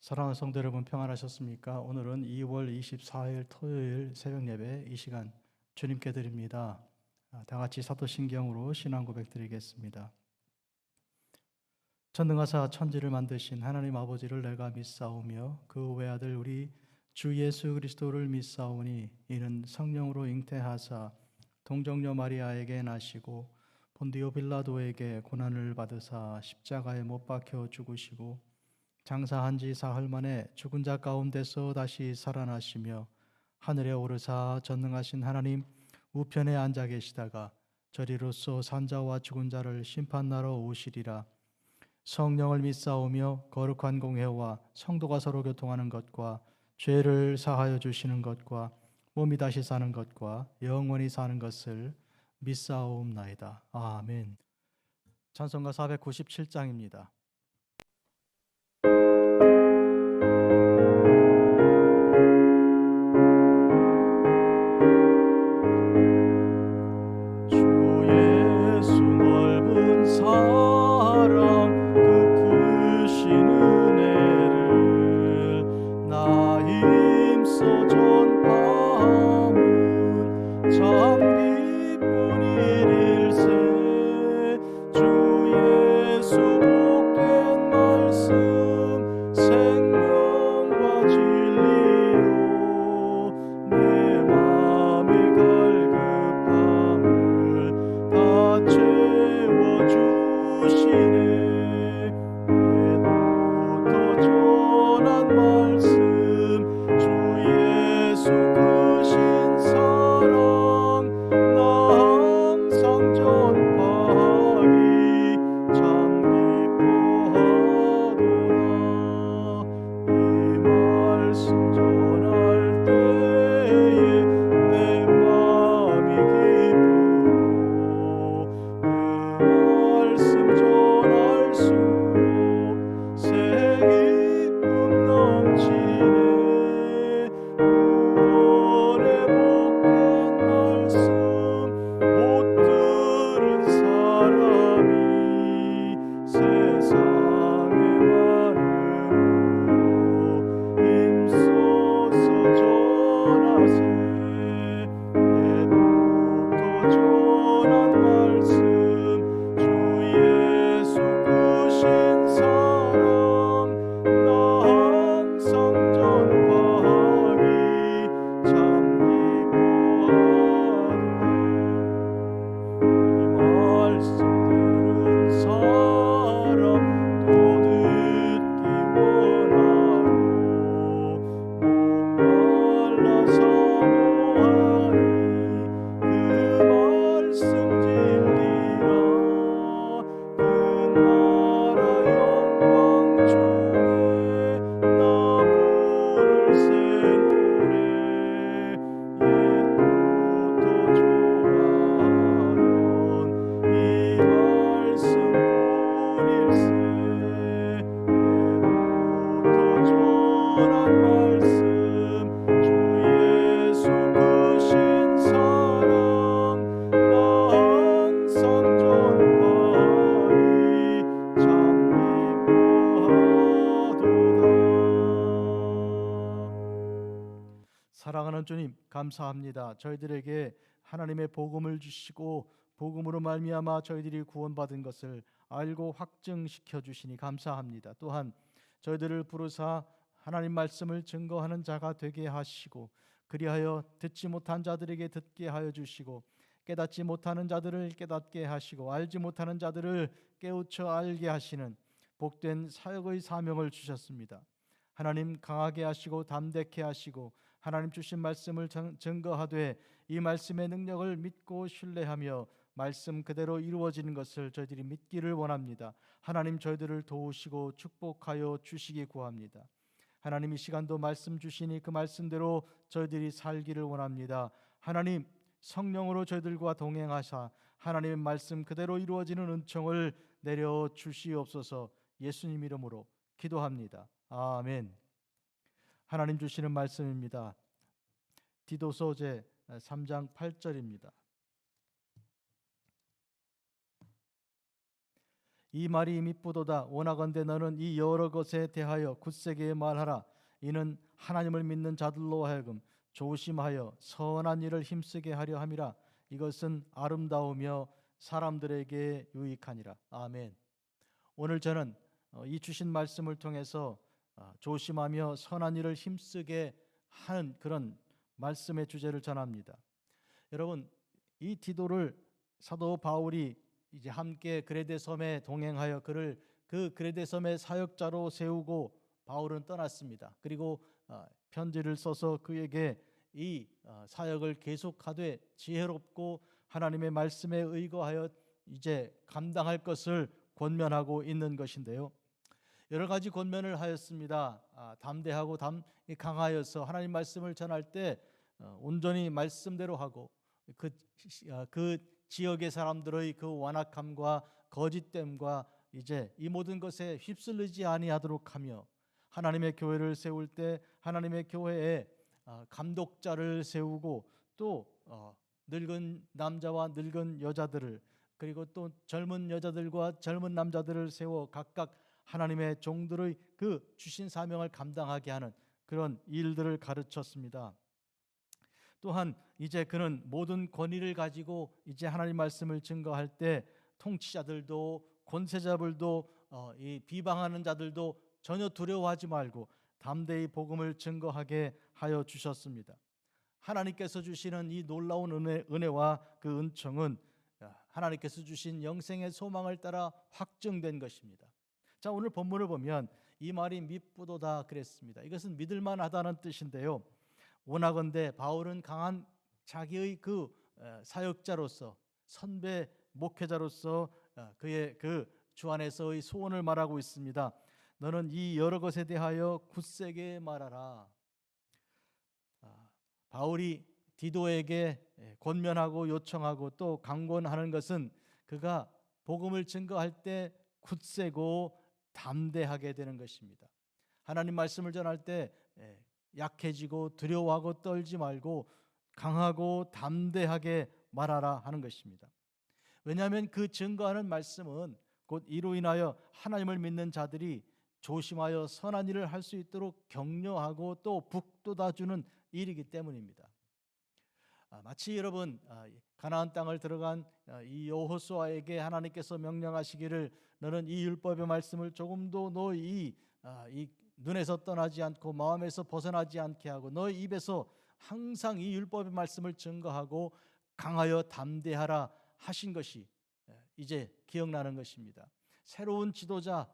사랑하는 성도 여러분, 평안하셨습니까? 오늘은 2월 24일 토요일 새벽 예배 이 시간 주님께 드립니다. 다 같이 사도신경으로 신앙 고백 드리겠습니다. 천능하사 천지를 만드신 하나님 아버지를 내가 믿사오며 그 외아들 우리 주 예수 그리스도를 믿사오니 이는 성령으로 잉태하사 동정녀 마리아에게 나시고 본디오 빌라도에게 고난을 받으사 십자가에 못 박혀 죽으시고 장사한 지 사흘 만에 죽은 자 가운데서 다시 살아나시며 하늘에 오르사 전능하신 하나님 우편에 앉아 계시다가 저리로서 산자와 죽은 자를 심판하러 오시리라. 성령을 믿사오며 거룩한 공회와 성도가 서로 교통하는 것과 죄를 사하여 주시는 것과 몸이 다시 사는 것과 영원히 사는 것을 믿사옵나이다. 아멘. 찬송가 497장입니다. 사랑하는 주님, 감사합니다. 저희들에게 하나님의 복음을 주시고 복음으로 말미암아 저희들이 구원받은 것을 알고 확증시켜 주시니 감사합니다. 또한 저희들을 부르사 하나님 말씀을 증거하는 자가 되게 하시고 그리하여 듣지 못한 자들에게 듣게 하여 주시고 깨닫지 못하는 자들을 깨닫게 하시고 알지 못하는 자들을 깨우쳐 알게 하시는 복된 사역의 사명을 주셨습니다. 하나님 강하게 하시고 담대케 하시고 하나님 주신 말씀을 증거하되 이 말씀의 능력을 믿고 신뢰하며 말씀 그대로 이루어지는 것을 저희들이 믿기를 원합니다. 하나님 저희들을 도우시고 축복하여 주시기 구합니다. 하나님 이 시간도 말씀 주시니 그 말씀대로 저희들이 살기를 원합니다. 하나님 성령으로 저희들과 동행하사 하나님의 말씀 그대로 이루어지는 은총을 내려 주시옵소서. 예수님 이름으로 기도합니다. 아멘. 하나님 주시는 말씀입니다. 디도서 3장 8절입니다. 이 말이 밉보도다. 원하건대 너는 이 여러 것에 대하여 굳세게 말하라. 이는 하나님을 믿는 자들로 하여금 조심하여 선한 일을 힘쓰게 하려 함이라. 이것은 아름다우며 사람들에게 유익하니라. 아멘. 오늘 저는 이 주신 말씀을 통해서 조심하며 선한 일을 힘쓰게 하는 그런 말씀의 주제를 전합니다. 여러분, 이 디도를 사도 바울이 이제 함께 그레데 섬에 동행하여 그를 그 그레데 섬의 사역자로 세우고 바울은 떠났습니다. 그리고 편지를 써서 그에게 이 사역을 계속하되 지혜롭고 하나님의 말씀에 의거하여 이제 감당할 것을 권면하고 있는 것인데요. 여러 가지 권면을 하였습니다. 담대하고 강하여서 하나님 말씀을 전할 때 온전히 말씀대로 하고 그 지역의 사람들의 그 완악함과 거짓됨과 이제 이 모든 것에 휩쓸리지 아니하도록 하며 하나님의 교회를 세울 때 하나님의 교회에 감독자를 세우고 또 늙은 남자와 늙은 여자들을 그리고 또 젊은 여자들과 젊은 남자들을 세워 각각 하나님의 종들의 그 주신 사명을 감당하게 하는 그런 일들을 가르쳤습니다. 또한 이제 그는 모든 권위를 가지고 이제 하나님 말씀을 증거할 때 통치자들도 권세자들도 이 비방하는 자들도 전혀 두려워하지 말고 담대히 복음을 증거하게 하여 주셨습니다. 하나님께서 주시는 이 놀라운 은혜와 그 은총은 하나님께서 주신 영생의 소망을 따라 확증된 것입니다. 자, 오늘 본문을 보면 이 말이 밉보도다 그랬습니다. 이것은 믿을만하다는 뜻인데요. 원하건대 바울은 강한 자기의 그 사역자로서 선배 목회자로서 그의 그 주 안에서의 소원을 말하고 있습니다. 너는 이 여러 것에 대하여 굳세게 말하라. 바울이 디도에게 권면하고 요청하고 또 강권하는 것은 그가 복음을 증거할 때 굳세고 담대하게 되는 것입니다. 하나님 말씀을 전할 때 약해지고 두려워하고 떨지 말고 강하고 담대하게 말하라 하는 것입니다. 왜냐하면 그 증거하는 말씀은 곧 이로 인하여 하나님을 믿는 자들이 조심하여 선한 일을 할 수 있도록 격려하고 또 북돋아주는 일이기 때문입니다. 마치 여러분 가나안 땅을 들어간 이 여호수아에게 하나님께서 명령하시기를 너는 이 율법의 말씀을 조금도 너희 이 눈에서 떠나지 않고 마음에서 벗어나지 않게 하고 너희 입에서 항상 이 율법의 말씀을 증거하고 강하여 담대하라 하신 것이 이제 기억나는 것입니다. 새로운 지도자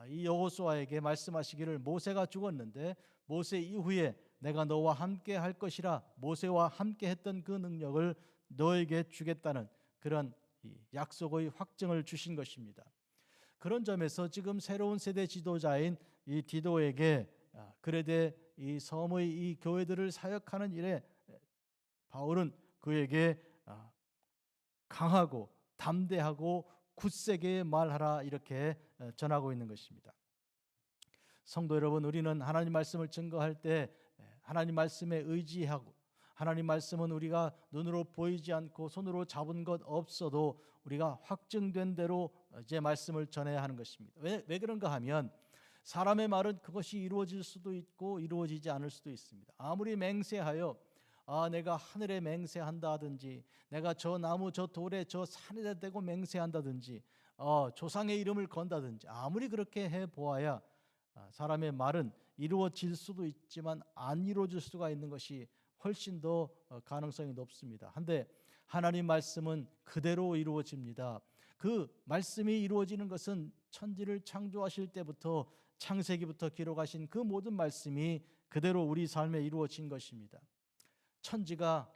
이 여호수아에게 말씀하시기를 모세가 죽었는데 모세 이후에 내가 너와 함께 할 것이라 모세와 함께 했던 그 능력을 너에게 주겠다는 그런 약속의 확증을 주신 것입니다. 그런 점에서 지금 새로운 세대 지도자인 이 디도에게 그레데 이 섬의 이 교회들을 사역하는 일에 바울은 그에게 강하고 담대하고 굳세게 말하라 이렇게 전하고 있는 것입니다. 성도 여러분, 우리는 하나님 말씀을 증거할 때 하나님 말씀에 의지하고 하나님 말씀은 우리가 눈으로 보이지 않고 손으로 잡은 것 없어도 우리가 확증된 대로 이제 말씀을 전해야 하는 것입니다. 왜 그런가 하면 사람의 말은 그것이 이루어질 수도 있고 이루어지지 않을 수도 있습니다. 아무리 맹세하여 내가 하늘에 맹세한다 하든지 내가 저 나무 저 돌에 저 산에다 대고 맹세한다든지 조상의 이름을 건다든지 아무리 그렇게 해보아야 사람의 말은 이루어질 수도 있지만 안 이루어질 수가 있는 것이 훨씬 더 가능성이 높습니다. 한데 하나님 말씀은 그대로 이루어집니다. 그 말씀이 이루어지는 것은 천지를 창조하실 때부터 창세기부터 기록하신 그 모든 말씀이 그대로 우리 삶에 이루어진 것입니다. 천지가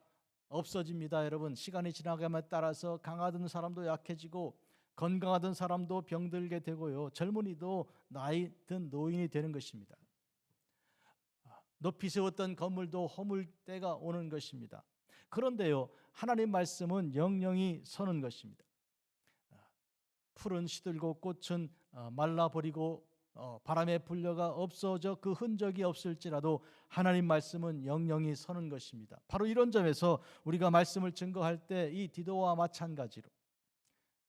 없어집니다. 여러분, 시간이 지나감에 따라서 강하던 사람도 약해지고 건강하던 사람도 병들게 되고요. 젊은이도 나이 든 노인이 되는 것입니다. 높이 세웠던 건물도 허물 때가 오는 것입니다. 그런데요, 하나님 말씀은 영영이 서는 것입니다. 풀은 시들고 꽃은 말라버리고 바람에 불려가 없어져 그 흔적이 없을지라도 하나님 말씀은 영영이 서는 것입니다. 바로 이런 점에서 우리가 말씀을 증거할 때 이 디도와 마찬가지로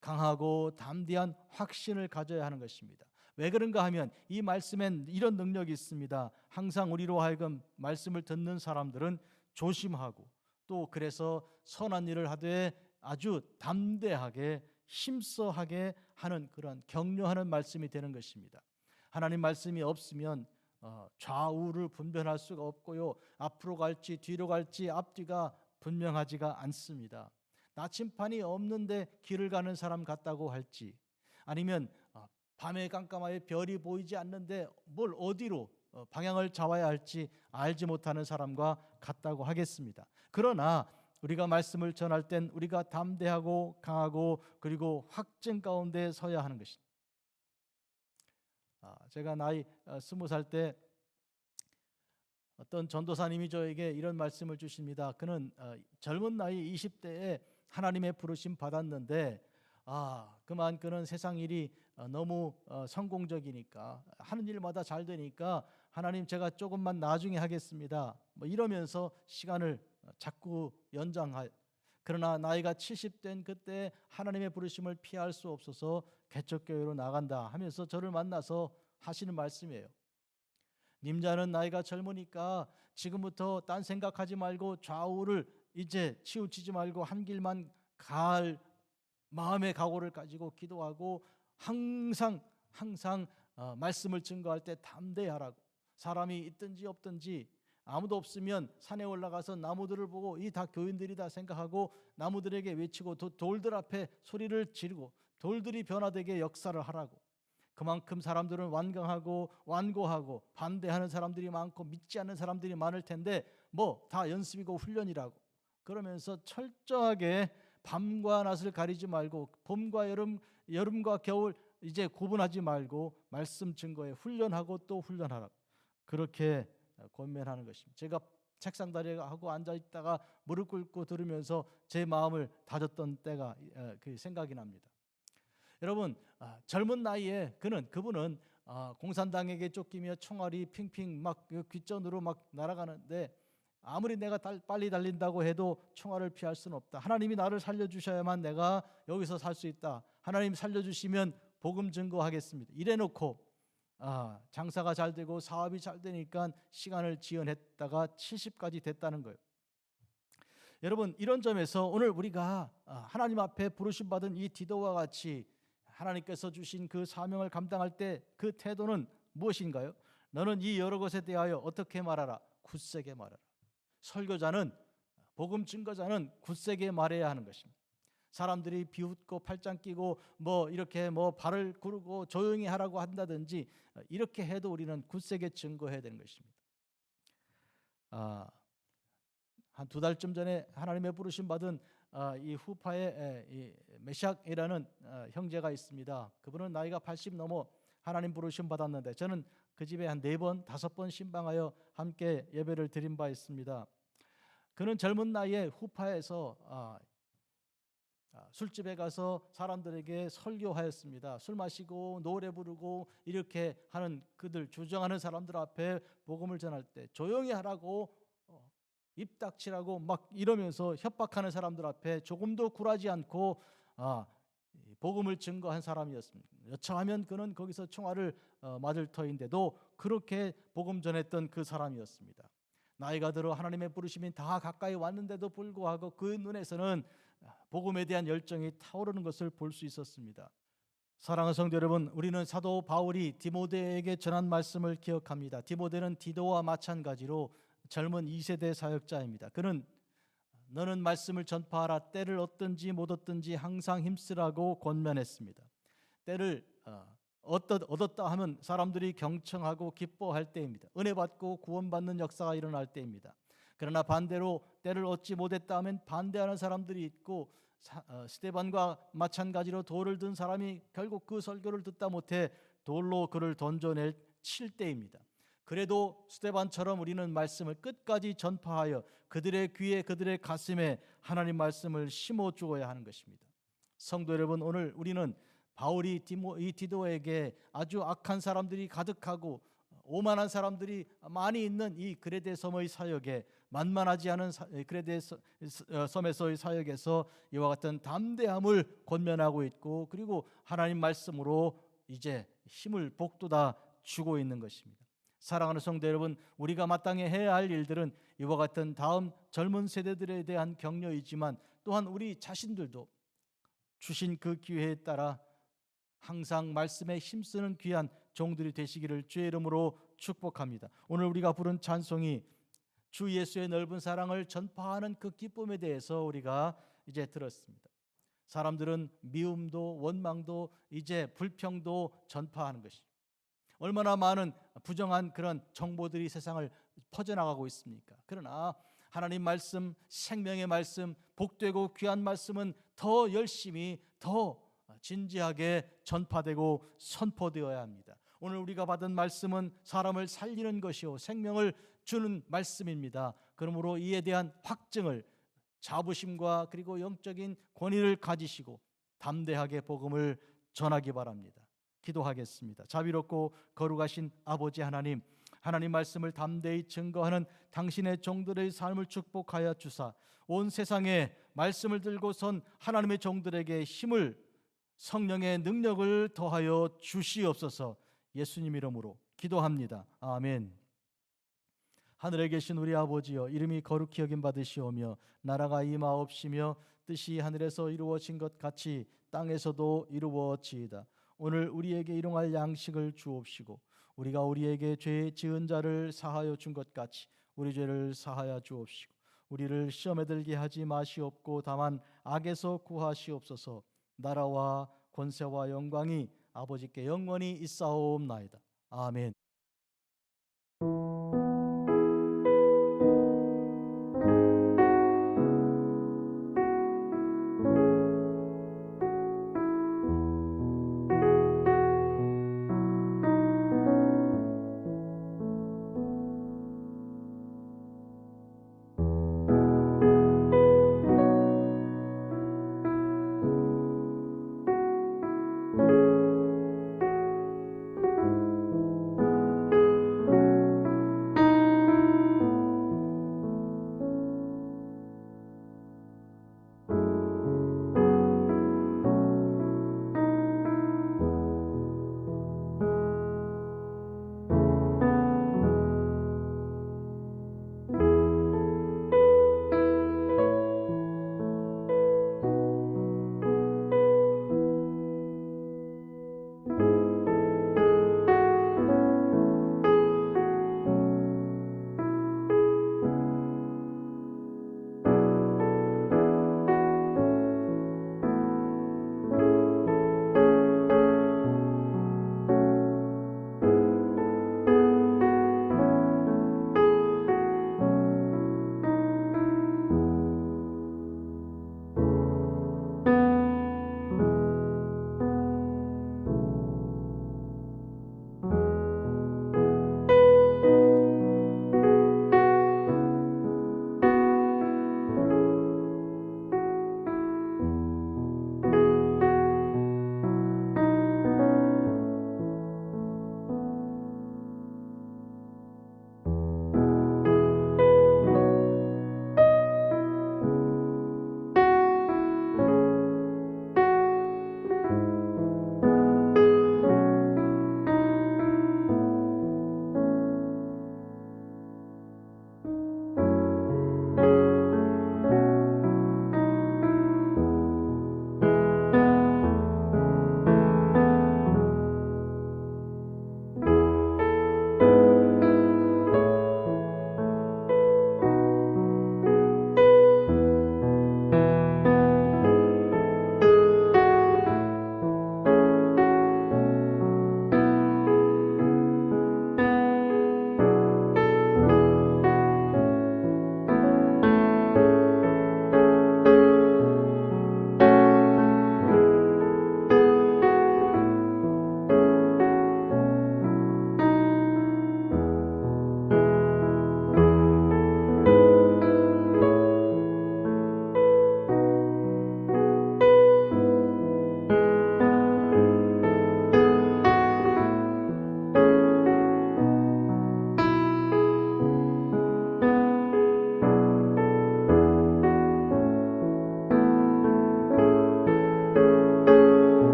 강하고 담대한 확신을 가져야 하는 것입니다. 왜 그런가 하면 이 말씀엔 이런 능력이 있습니다. 항상 우리로 하여금 말씀을 듣는 사람들은 조심하고 또 그래서 선한 일을 하되 아주 담대하게 힘써하게 하는 그런 격려하는 말씀이 되는 것입니다. 하나님 말씀이 없으면 좌우를 분별할 수가 없고요. 앞으로 갈지 뒤로 갈지 앞뒤가 분명하지가 않습니다. 나침판이 없는데 길을 가는 사람 같다고 할지 아니면 밤에 깜깜하게 별이 보이지 않는데 뭘 어디로 방향을 잡아야 할지 알지 못하는 사람과 같다고 하겠습니다. 그러나 우리가 말씀을 전할 땐 우리가 담대하고 강하고 그리고 확증 가운데 서야 하는 것입니다. 제가 나이 20살 때 어떤 전도사님이 저에게 이런 말씀을 주십니다. 그는 젊은 나이 20대에 하나님의 부르심 받았는데 그만 그는 세상 일이 너무 성공적이니까 하는 일마다 잘 되니까 하나님 제가 조금만 나중에 하겠습니다. 뭐 이러면서 시간을 자꾸 연장하여 그러나 나이가 70된 그때 하나님의 부르심을 피할 수 없어서 개척교회로 나간다 하면서 저를 만나서 하시는 말씀이에요. 님자는 나이가 젊으니까 지금부터 딴 생각하지 말고 좌우를 이제 치우치지 말고 한 길만 갈 마음의 각오를 가지고 기도하고 항상 말씀을 증거할 때 담대하라고 사람이 있든지 없든지 아무도 없으면 산에 올라가서 나무들을 보고 이 다 교인들이다 생각하고 나무들에게 외치고 돌들 앞에 소리를 지르고 돌들이 변화되게 역사를 하라고. 그만큼 사람들은 완고하고 반대하는 사람들이 많고 믿지 않는 사람들이 많을 텐데 뭐 다 연습이고 훈련이라고 그러면서 철저하게 밤과 낮을 가리지 말고 봄과 여름과 겨울 이제 구분하지 말고 말씀 증거에 훈련하고 또 훈련하라고 그렇게 권면하는 것입니다. 제가 책상 다리에 하고 앉아 있다가 무릎 꿇고 들으면서 제 마음을 다졌던 때가 그 생각이 납니다. 여러분 젊은 나이에 그분은 공산당에게 쫓기며 총알이 핑핑 막 귓전으로 막 날아가는데 아무리 내가 빨리 달린다고 해도 총알을 피할 수는 없다. 하나님이 나를 살려주셔야만 내가 여기서 살 수 있다. 하나님 살려주시면 복음 증거하겠습니다. 이래놓고 장사가 잘 되고 사업이 잘 되니까 시간을 지연했다가 70까지 됐다는 거예요. 여러분 이런 점에서 오늘 우리가 하나님 앞에 부르심 받은 이 디도와 같이 하나님께서 주신 그 사명을 감당할 때 그 태도는 무엇인가요? 너는 이 여러 것에 대하여 어떻게 말하라? 굳세게 말하라. 설교자는 복음 증거자는 굳세게 말해야 하는 것입니다. 사람들이 비웃고 팔짱 끼고 뭐 이렇게 뭐 발을 구르고 조용히 하라고 한다든지 이렇게 해도 우리는 굳세게 증거해야 되는 것입니다. 한 2달쯤 전에 하나님의 부르심 받은 이 후파의 이 메샥이라는 형제가 있습니다. 그분은 나이가 80 넘어 하나님 부르심 받았는데 저는 그 집에 한 4번, 5번 신방하여 함께 예배를 드린 바 있습니다. 그는 젊은 나이에 후파에서 술집에 가서 사람들에게 설교하였습니다. 술 마시고 노래 부르고 이렇게 하는 그들 주정하는 사람들 앞에 복음을 전할 때 조용히 하라고 입 닥치라고 막 이러면서 협박하는 사람들 앞에 조금도 굴하지 않고 복음을 증거한 사람이었습니다. 여차하면 그는 거기서 총알을 맞을 터인데도 그렇게 복음 전했던 그 사람이었습니다. 나이가 들어 하나님의 부르심이 다 가까이 왔는데도 불구하고 그 눈에서는 복음에 대한 열정이 타오르는 것을 볼 수 있었습니다. 사랑하는 성도 여러분, 우리는 사도 바울이 디모데에게 전한 말씀을 기억합니다. 디모데는 디도와 마찬가지로 젊은 2세대 사역자입니다. 그는 너는 말씀을 전파하라. 때를 얻든지 못 얻든지 항상 힘쓰라고 권면했습니다. 때를 얻었다 하면 사람들이 경청하고 기뻐할 때입니다. 은혜 받고 구원받는 역사가 일어날 때입니다. 그러나 반대로 때를 얻지 못했다 하면 반대하는 사람들이 있고 스데반과 마찬가지로 돌을 든 사람이 결국 그 설교를 듣다 못해 돌로 그를 던져낼 칠 때입니다. 그래도 스데반처럼 우리는 말씀을 끝까지 전파하여 그들의 귀에 그들의 가슴에 하나님 말씀을 심어 주어야 하는 것입니다. 성도 여러분, 오늘 우리는 바울이 이 디도에게 아주 악한 사람들이 가득하고 오만한 사람들이 많이 있는 이 그레데 섬의 사역에, 만만하지 않은 그레데 섬에서의 사역에서 이와 같은 담대함을 권면하고 있고, 그리고 하나님 말씀으로 이제 힘을 북돋아 주고 있는 것입니다. 사랑하는 성도 여러분, 우리가 마땅히 해야 할 일들은 이와 같은 다음 젊은 세대들에 대한 격려이지만, 또한 우리 자신들도 주신 그 기회에 따라 항상 말씀에 힘쓰는 귀한 종들이 되시기를 주의 이름으로 축복합니다. 오늘 우리가 부른 찬송이 주 예수의 넓은 사랑을 전파하는 그 기쁨에 대해서 우리가 이제 들었습니다. 사람들은 미움도 원망도 이제 불평도 전파하는 것이, 얼마나 많은 부정한 그런 정보들이 세상을 퍼져나가고 있습니까? 그러나 하나님 말씀, 생명의 말씀, 복되고 귀한 말씀은 더 열심히, 더 진지하게 전파되고 선포되어야 합니다. 오늘 우리가 받은 말씀은 사람을 살리는 것이요 생명을 주는 말씀입니다. 그러므로 이에 대한 확증을, 자부심과 그리고 영적인 권위를 가지시고 담대하게 복음을 전하기 바랍니다. 기도하겠습니다. 자비롭고 거룩하신 아버지 하나님, 하나님 말씀을 담대히 증거하는 당신의 종들의 삶을 축복하여 주사 온 세상에 말씀을 들고 선 하나님의 종들에게 힘을, 성령의 능력을 더하여 주시옵소서. 예수님 이름으로 기도합니다. 아멘. 하늘에 계신 우리 아버지여, 이름이 거룩히 여김 받으시오며 나라가 임하옵시며 뜻이 하늘에서 이루어진 것 같이 땅에서도 이루어지이다. 오늘 우리에게 일용할 양식을 주옵시고 우리가 우리에게 죄 지은 자를 사하여 준 것 같이 우리 죄를 사하여 주옵시고 우리를 시험에 들게 하지 마시옵고 다만 악에서 구하시옵소서. 나라와 권세와 영광이 아버지께 영원히 있사옵나이다. 아멘.